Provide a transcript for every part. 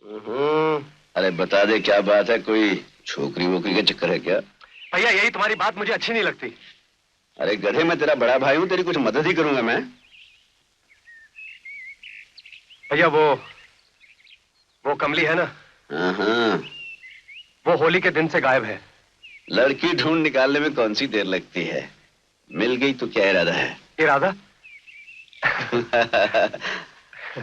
अरे बता दे क्या बात है, कोई छोकरी वोकरी का चक्कर है क्या? भैया यही तुम्हारी बात मुझे अच्छी नहीं लगती। अरे गधे, मैं तेरा बड़ा भाई हूँ, तेरी कुछ मदद ही करूंगा मैं। भैया वो कमली है ना? हाँ। वो होली के दिन से गायब है। लड़की ढूंढ निकालने में कौन सी देर लगती है, मिल गई तो क्या इरादा है? इरादा?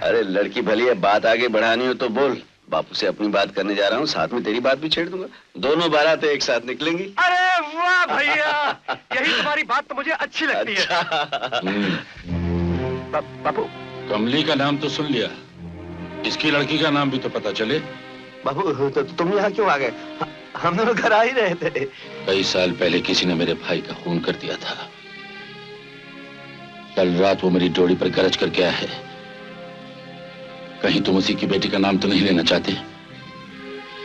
अरे लड़की भली है, बात आगे बढ़ानी हो तो बोल, बापू से अपनी बात करने जा रहा हूँ, साथ में तेरी बात भी छेड़ दूंगा, दोनों बारातें एक साथ निकलेंगी। अरे वाह भैया, यही तुम्हारी बात तो मुझे अच्छी लगती है। बापू, कमली का नाम तो सुन लिया, इसकी लड़की का नाम भी तो पता चले। बाबू तो तुम यहाँ क्यों आ गए? हम दोनों घर आ ही रहे थे। कई साल पहले किसी ने मेरे भाई का खून कर दिया था। कल रात वो मेरी डोली पर गरज कर गया है। कहीं तुम उसी की बेटी का नाम तो नहीं लेना चाहते?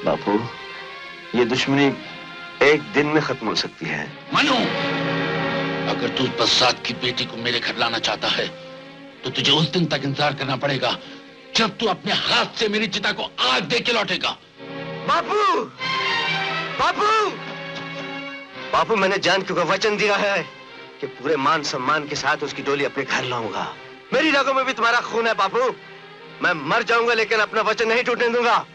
बापू, ये दुश्मनी एक दिन में खत्म हो सकती है। मनु, अगर तू बसात की बेटी को मेरे घर लाना चाहता है तो तुझे उस दिन तक इंतजार करना पड़ेगा जब तू अपने हाथ से मेरी चिता को आग दे के लौटेगा। बापू, बापू, बापू, मैंने जानकी को वचन दिया है कि पूरे मान सम्मान के साथ उसकी डोली अपने घर लाऊंगा। मेरी रगों में भी तुम्हारा खून है बापू, मैं मर जाऊंगा लेकिन अपना वचन नहीं टूटने दूंगा।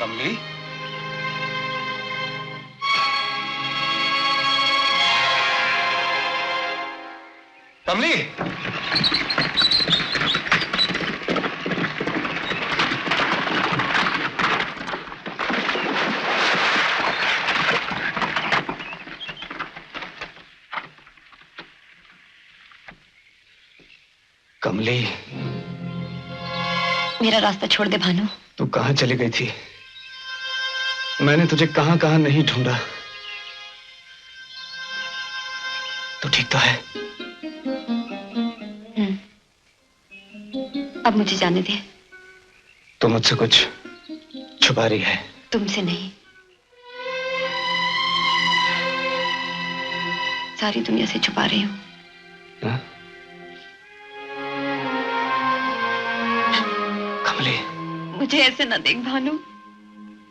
कमली, कमली, कमली, मेरा रास्ता छोड़ दे भानु। तू कहां चली गई थी? मैंने तुझे कहां कहां नहीं ढूंढा। तू ठीक तो है? अब मुझे जाने दे। तू मुझसे कुछ छुपा रही है? तुमसे नहीं, सारी दुनिया से छुपा रही हूँ। कमली, मुझे ऐसे ना देख भानु,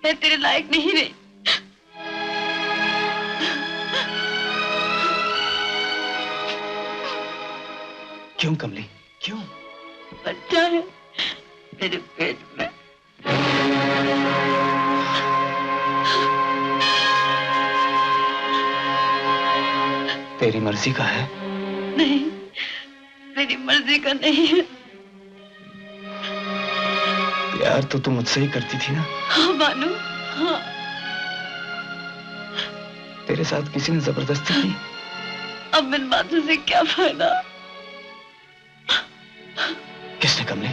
मैं तेरे लायक नहीं रही। क्यों कमली, क्यों? बच्चा है मेरे पेट में। तेरी मर्जी का है? नहीं, मेरी मर्जी का नहीं है। प्यार तो तू मुझसे ही करती थी ना? हाँ भानु, हाँ। तेरे साथ किसी ने जबरदस्ती की? अब इन बातों से क्या फायदा? किसने कमली?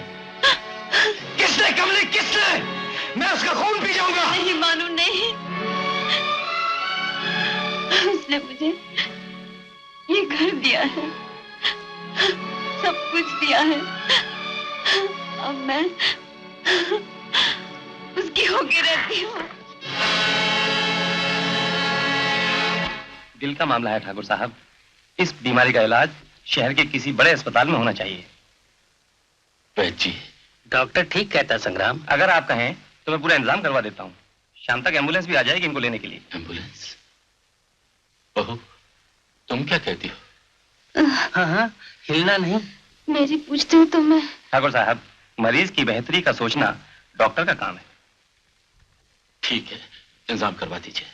किसने कमली, किसने? मैं उसका खून पी जाऊंगा। नहीं मानू, नहीं। उसने मुझे ये घर दिया है, सब कुछ दिया है। अब मैं उसकी होके रहती हूँ। दिल का मामला है ठाकुर साहब, इस बीमारी का इलाज शहर के किसी बड़े अस्पताल में होना चाहिए। वैद्य जी, डॉक्टर ठीक कहता है संग्राम। अगर आप कहें तो मैं पूरा इंतजाम करवा देता हूँ। शाम तक एम्बुलेंस भी आ जाएगी इनको लेने के लिए। एम्बुलेंस? बहू, तुम क्या कहती हो? हाँ हाँ, हिलना नहीं। मेरी पूछती हूँ तो मैं। ठाकुर साहब, मरीज की बेहतरी का सोचना डॉक्टर का काम है। ठीक है, इंतजाम करवा दीजिए।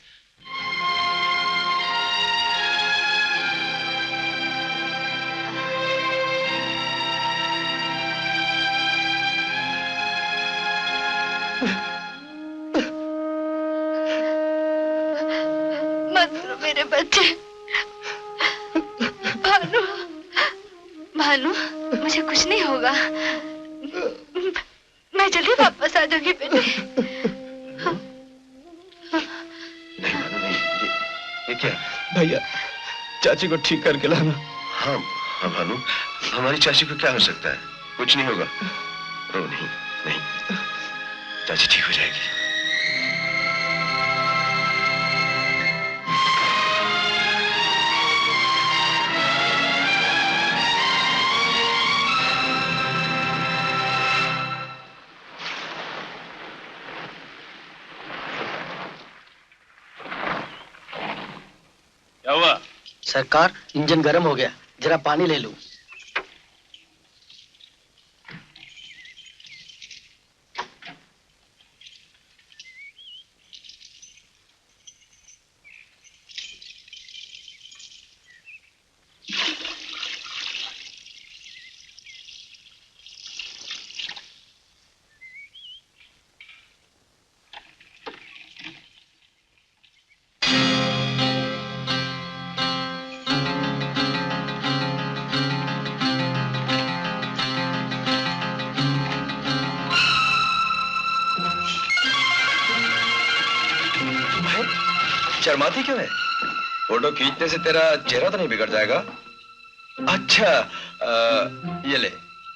मत रो मेरे बच्चे। भानु, भानु, मुझे कुछ नहीं होगा। मैं जल्दी वापस आ जाऊंगी बेटे। नहीं भानु, नहीं। ये क्या? भैया, चाची को ठीक करके लाना। हाँ हाँ भानु, हमारी चाची को क्या हो सकता है? कुछ नहीं होगा। रो नहीं, नहीं। चाची ठीक हो जाएगी। क्या हुआ? सरकार, इंजन गर्म हो गया, जरा पानी ले लूं। शर्माती क्यों है? फोटो खींचने से तेरा चेहरा तो नहीं बिगड़ जाएगा? अच्छा, ये ले,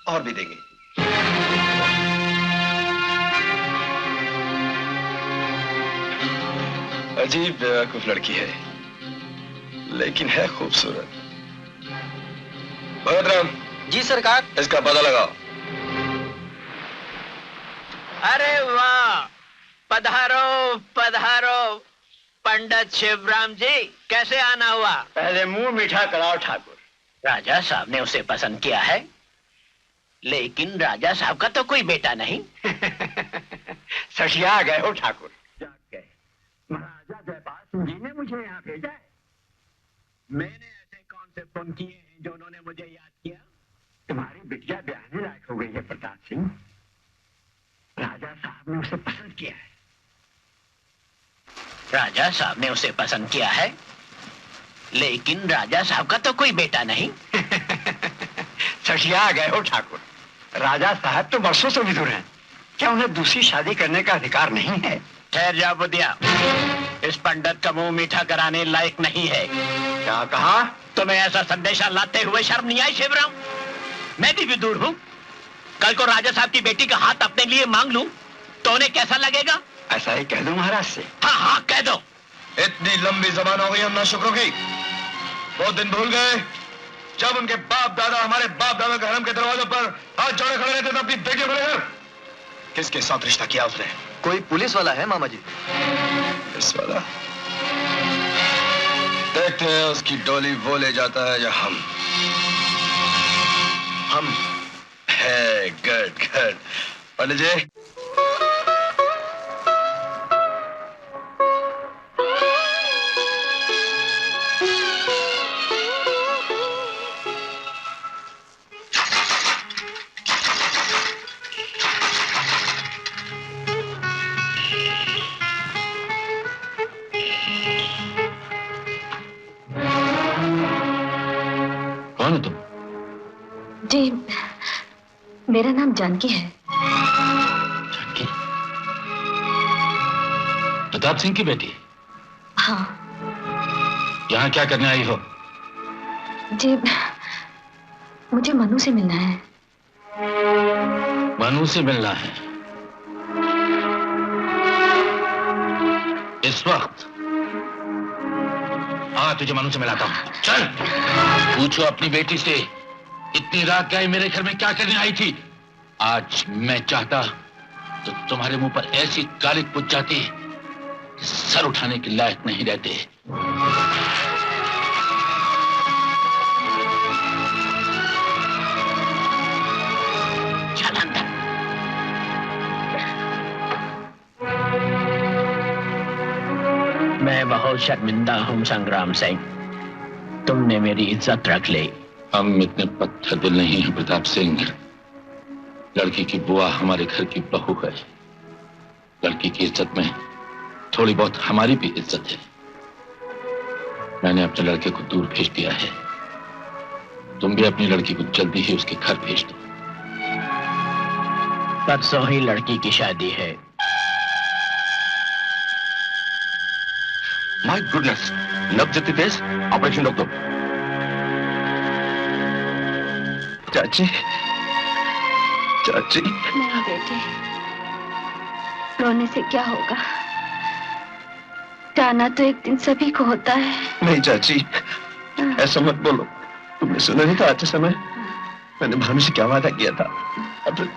और भी देंगे। अजीब बेवकूफ लड़की है, लेकिन है खूबसूरत। भगतराम। जी सरकार। इसका पता लगाओ। अरे वाह, पधारो पधारो पंडित शिवराम जी, कैसे आना हुआ? पहले मुंह मीठा कराओ ठाकुर। राजा साहब ने उसे पसंद किया है, लेकिन राजा साहब का तो कोई बेटा नहीं। सठिया गए हो ठाकुर। महाराजा जयपाल सिंह जी ने मुझे यहाँ भेजा है। मैंने ऐसे कौन से फोन किए हैं जो उन्होंने मुझे याद किया? तुम्हारी बिटिया ब्याहने लायक हो गई है प्रताप सिंह। राजा साहब ने उसे पसंद किया है। राजा साहब ने उसे पसंद किया है, लेकिन राजा साहब का तो कोई बेटा नहीं। सठिया गए हो ठाकुर। राजा साहब तो वर्षों से विधुर हैं। क्या उन्हें दूसरी शादी करने का अधिकार नहीं है? ठहर जा बुधिया, इस पंडित का मुंह मीठा कराने लायक नहीं है। क्या कहा? तुम्हें ऐसा संदेशा लाते हुए शर्म नहीं आई शिवराम? मैं भी विदुर हूँ। कल को राजा साहब की बेटी का हाथ अपने लिए मांग लूं तो उन्हें कैसा लगेगा? ऐसा ही कह दो महाराज से। हाँ हाँ कह दो। इतनी लंबी जबान हो गई हम नाशुक्रों की। वो दिन भूल गए जब उनके बाप दादा हमारे बाप दादा के हरम के दरवाजों पर हाथ जोड़े खड़े रहते थे अपनी बेटियों को लेकर। किसके साथ रिश्ता किया उसने? कोई पुलिस वाला है मामा जी। पुलिस वाला? देखते हैं उसकी डोली वो ले जाता है या हम। है गुड गुड। पंडित जी। कौन हो तुम? जी, मेरा नाम जानकी है। जानकी? प्रताप सिंह की बेटी? हाँ। यहाँ क्या करने आई हो? जी, मुझे मनु से मिलना है। मनु से मिलना है? इस वक्त? हाँ, तुझे मनु से मिलाता हूँ। चल, पूछो अपनी बेटी से इतनी रात गए मेरे घर में क्या करने आई थी? आज मैं चाहता तो तुम्हारे मुंह पर ऐसी गालिक पुज जाती कि सर उठाने के लायक नहीं रहते। चल अंदर। मैं बहुत शर्मिंदा हूँ संग्राम सिंह, तुमने मेरी इज्जत रख ली। हम इतने पत्थर दिल नहीं हैं प्रताप सिंह। लड़की की बुआ हमारे घर की बहू है। लड़की की इज्जत में थोड़ी बहुत हमारी भी इज्जत है। मैंने अपने लड़के को दूर भेज दिया है। तुम भी अपनी लड़की को जल्दी ही उसके घर भेज दो। परसों ही लड़की की शादी है। माय गुडनेस, नब्ज इतनी तेज, ऑपरेशन रोक दो। चाची, चाची। नहीं बेटे, रोने से क्या होगा? जाना तो एक दिन सभी को होता है। नहीं चाची, ऐसा मत बोलो। तुमने सुना नहीं था आते समय मैंने भानु से क्या वादा किया था? अब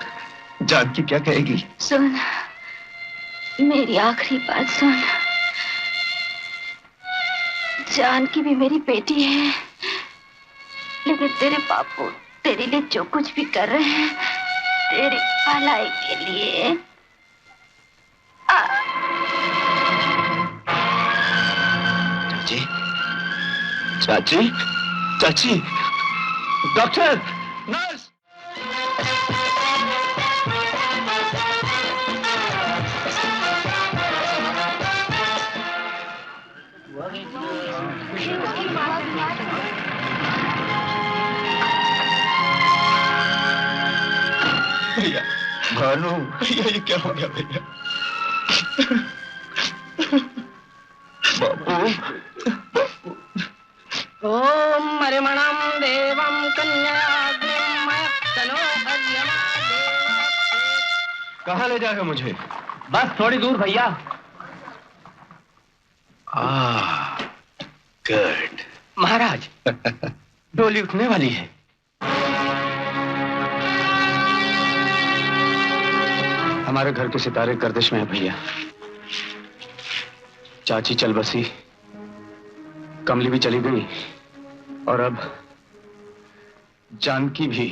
जानकी क्या कहेगी? सुन, मेरी आखिरी बात सुन। जानकी भी मेरी बेटी है, लेकिन तेरे बापू तेरे लिए जो कुछ भी कर रहे हैं तेरी भलाई के लिए। चाची, चाची, चाची, डॉक्टर, नर्स। भैया, भानु, भैया ये क्या हो गया भैया? बापू, ओम मरिमणम देवम कन्याग्निमयतनो अर्यमा देव। कहाँ ले जाएगा मुझे? बस थोड़ी दूर भैया। गुड। महाराज, डोली उठने वाली है। हमारे घर के सितारे गर्दिश में है भैया। चाची चल बसी, कमली भी चली गई और अब जानकी भी।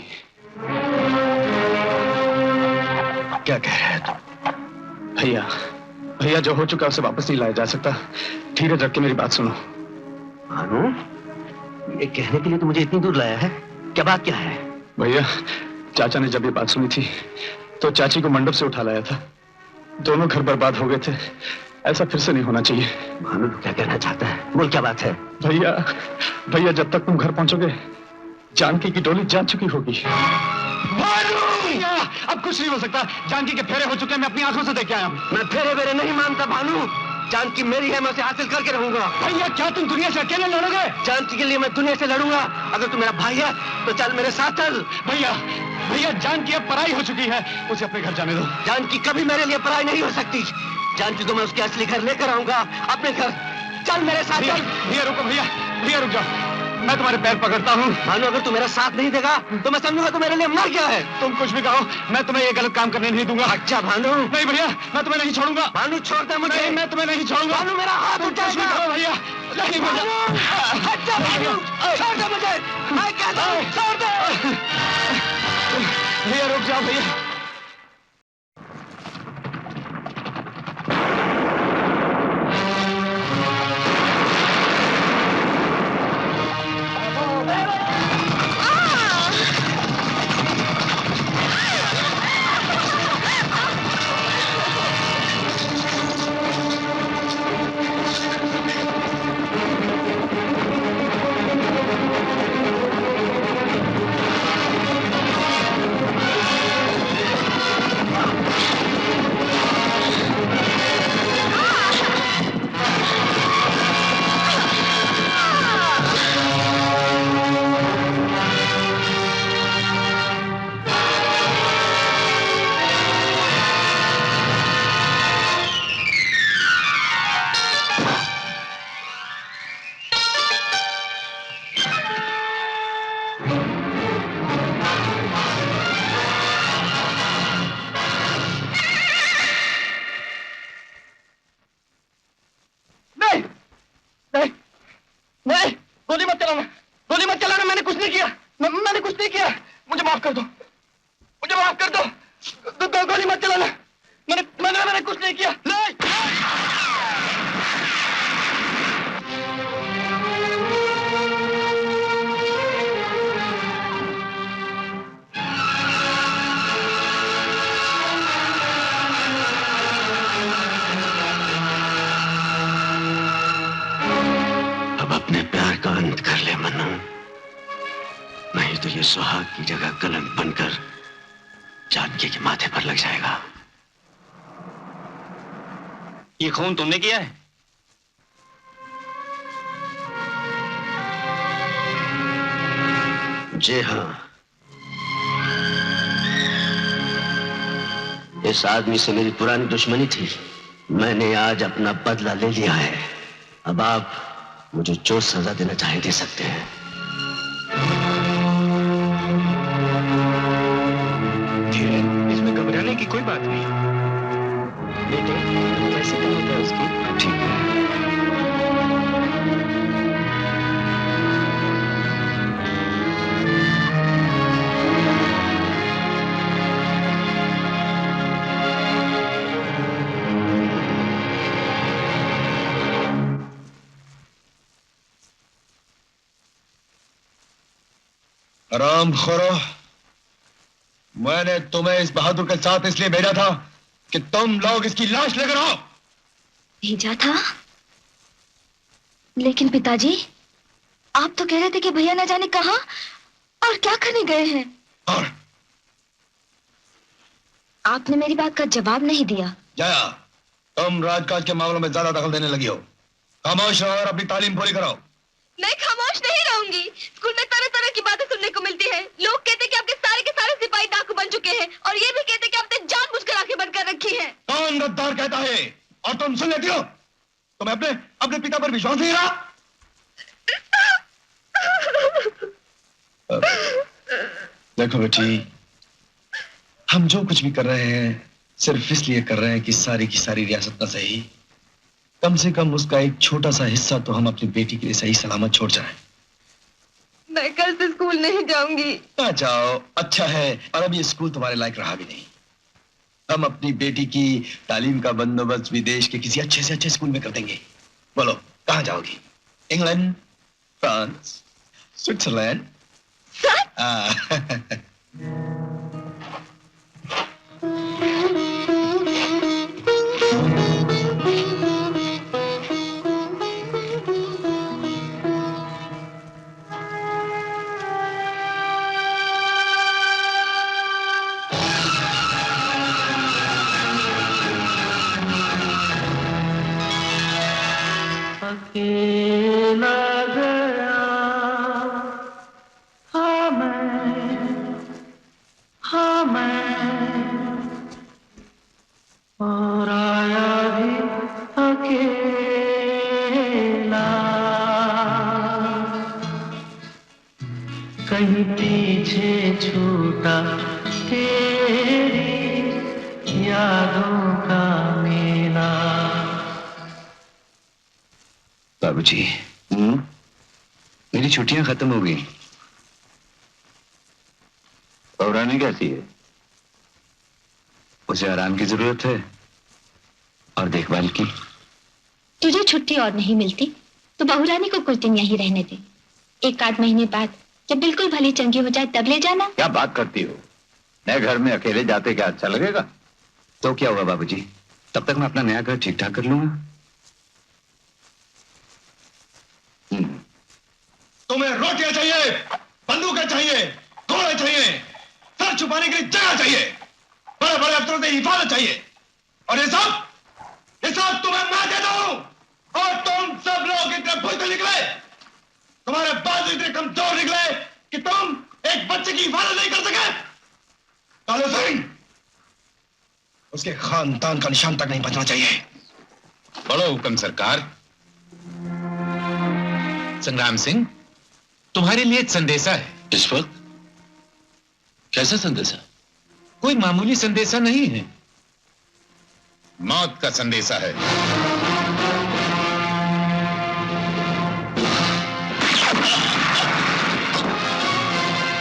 क्या कह रहे हैं तुम? भैया, भैया जो हो चुका उसे वापस नहीं लाया जा सकता। धीरज रख के मेरी बात सुनो। भानु, ये कहने के लिए तो मुझे इतनी दूर लाया है? क्या बात क्या है? भैया, चाचा ने जब ये बात सुनी थी तो चाची को मंडप से उठा लाया था। दोनों घर बर्बाद हो गए थे। ऐसा फिर से नहीं होना चाहिए। भानु क्या कहना चाहता है? बोल, क्या बात है? भैया, भैया जब तक तुम घर पहुंचोगे जानकी की डोली जा चुकी होगी। भानु! अब कुछ नहीं हो सकता। जानकी के फेरे हो चुके हैं, मैं अपनी आंखों से देख के आया हूं। मैं फेरे वेरे नहीं मानता भानु। जानकी मेरी है, मैं उसे हासिल करके रहूंगा। भैया, क्या तुम दुनिया से अकेले लड़ोगे? जानकी के लिए मैं दुनिया से लड़ूंगा। अगर तू मेरा भाई है तो चल मेरे साथ चल। भैया, भैया जानकी अब पराई हो चुकी है, उसे अपने घर जाने दो। जानकी कभी मेरे लिए पराई नहीं हो सकती। जानकी को मैं उसके असली घर लेकर आऊंगा, अपने घर। चल मेरे साथ चल। भैया रुको, भैया, भैया रुक जाओ, मैं तुम्हारे पैर पकड़ता हूँ। भानु, अगर तू मेरा साथ नहीं देगा तो मैं समझूंगा तू मेरे लिए मर गया है। तुम कुछ भी कहो, मैं तुम्हें ये गलत काम करने नहीं दूंगा। अच्छा भानु। नहीं भैया, मैं तुम्हें नहीं छोड़ूंगा। भानु छोड़ दे मुझे। नहीं, मैं तुम्हें नहीं छोड़ूंगा। भानु मेरा हाथ उठ जाएगा। भैया नहीं भैया। अच्छा भानु, छोड़ दे मुझे। मैं कहता हूँ छोड़ दे। भैया रुक जाओ भैया। सुहाग की जगह कलंक बनकर जानकी के माथे पर लग जाएगा। ये खून तुमने किया है? जी हाँ, जिस आदमी से मेरी पुरानी दुश्मनी थी, मैंने आज अपना बदला ले लिया है। अब आप मुझे जो सजा देना चाहे दे सकते हैं। धीरे, इसमें घबराने की कोई बात नहीं। बेटे, कैसे क्या होता है उसकी? ठीक है। आराम खोरो, मैंने तुम्हें इस बहादुर के साथ इसलिए भेजा था कि तुम लोग इसकी लाश लेकर आओ। भेजा था? लेकिन पिताजी, आप तो कह रहे थे कि भैया न जाने कहां और क्या करने गए हैं। और आपने मेरी बात का जवाब नहीं दिया। जया, तुम राजकाज के मामलों में ज्यादा दखल देने लगी हो। खामोश रहो और अपनी तालीम पूरी कराओ। मैं खामोश नहीं रहूंगी। स्कूल में तरह तरह की बातें सुनने को मिलती है। लोग कहते कि आपके सारे सिपाही डाकू बन चुके हैं और ये भी कहते कि आपने जानबूझकर आंखें बंद कर रखी हैं। कौन गद्दार कहता है और तुम सुन लेती हो? तुम्हें अपने पिता पर विश्वास नहीं रहा? देखो बेटी, हम जो कुछ भी कर रहे हैं सिर्फ इसलिए कर रहे हैं कि सारी की सारी रियासत ना सही, कम से कम उसका एक छोटा सा हिस्सा तो हम अपनी बेटी के लिए सही सलामत छोड़ जाएं। मैं कल से स्कूल नहीं जाऊंगी। ना जाओ, अच्छा है। और अब ये स्कूल तुम्हारे लायक रहा भी नहीं। हम अपनी बेटी की तालीम का बंदोबस्त विदेश के किसी अच्छे से अच्छे स्कूल में कर देंगे। बोलो, कहाँ जाओगी? England, France, Switzerland? अकेला गया हाँ मैं और आया भी अकेला, कहीं पीछे छूटा तेरी यादों का मेला। बाबूजी, मेरी छुट्टियां खत्म हो गई। और रानी कैसी है? उसे आराम की जरूरत है और देखभाल की। तुझे छुट्टी और नहीं मिलती तो बहुरानी को कुछ दिन यहीं रहने दे। 1-8 महीने बाद जब बिल्कुल भली चंगी हो जाए तब ले जाना। क्या बात करती हो? नए घर में अकेले जाते क्या अच्छा लगेगा? तो क्या हुआ बाबूजी, तब तक मैं अपना नया घर ठीक ठाक कर लूंगा। तुम्हें रोटियां चाहिए, बंदूकें चाहिए, घोड़े चाहिए, सर छुपाने के लिए जगह चाहिए, बड़े बड़े अफसरों से हिफाजत चाहिए, और ये सब तुम्हें मैं देता हूं। और तुम सब लोग इतने बुज़दिल निकले, तुम्हारे बाजू इतने कमजोर निकले कि तुम एक बच्चे की हिफाजत नहीं कर सके। कालू सिंह, उसके खानदान का निशान तक नहीं बचना चाहिए। बड़ो हुक्म सरकार। संग्राम सिंह, तुम्हारे लिए एक संदेशा है। इस वक्त? कैसा संदेशा? कोई मामूली संदेशा नहीं है, मौत का संदेशा है।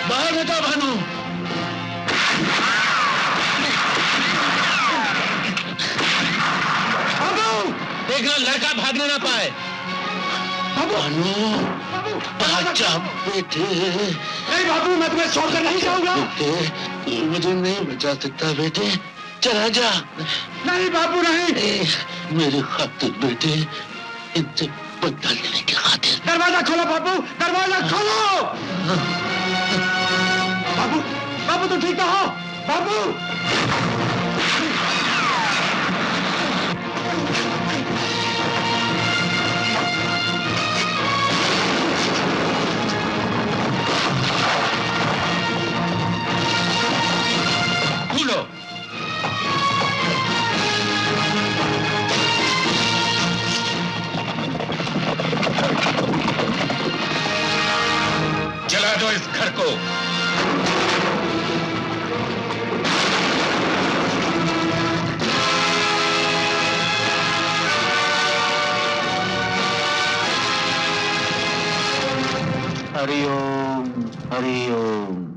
बाहर बेटा भानु। देखना लड़का भागने ना पाए। भानु, आजा बेटे। नहीं बाबू, मैं तुम्हें छोड़कर नहीं जाऊंगा। बेटे, मुझे नहीं बचा सकता बेटे, चला जा। नहीं बाबू, नहीं। मेरी खातिर बेटे, इनसे बदला लेने की खातिर। दरवाजा खोलो बाबू, दरवाजा खोलो। बाबू, बाबू तुम ठीक तो हो? बाबू, खोलो। हरि ओम हरि ओम।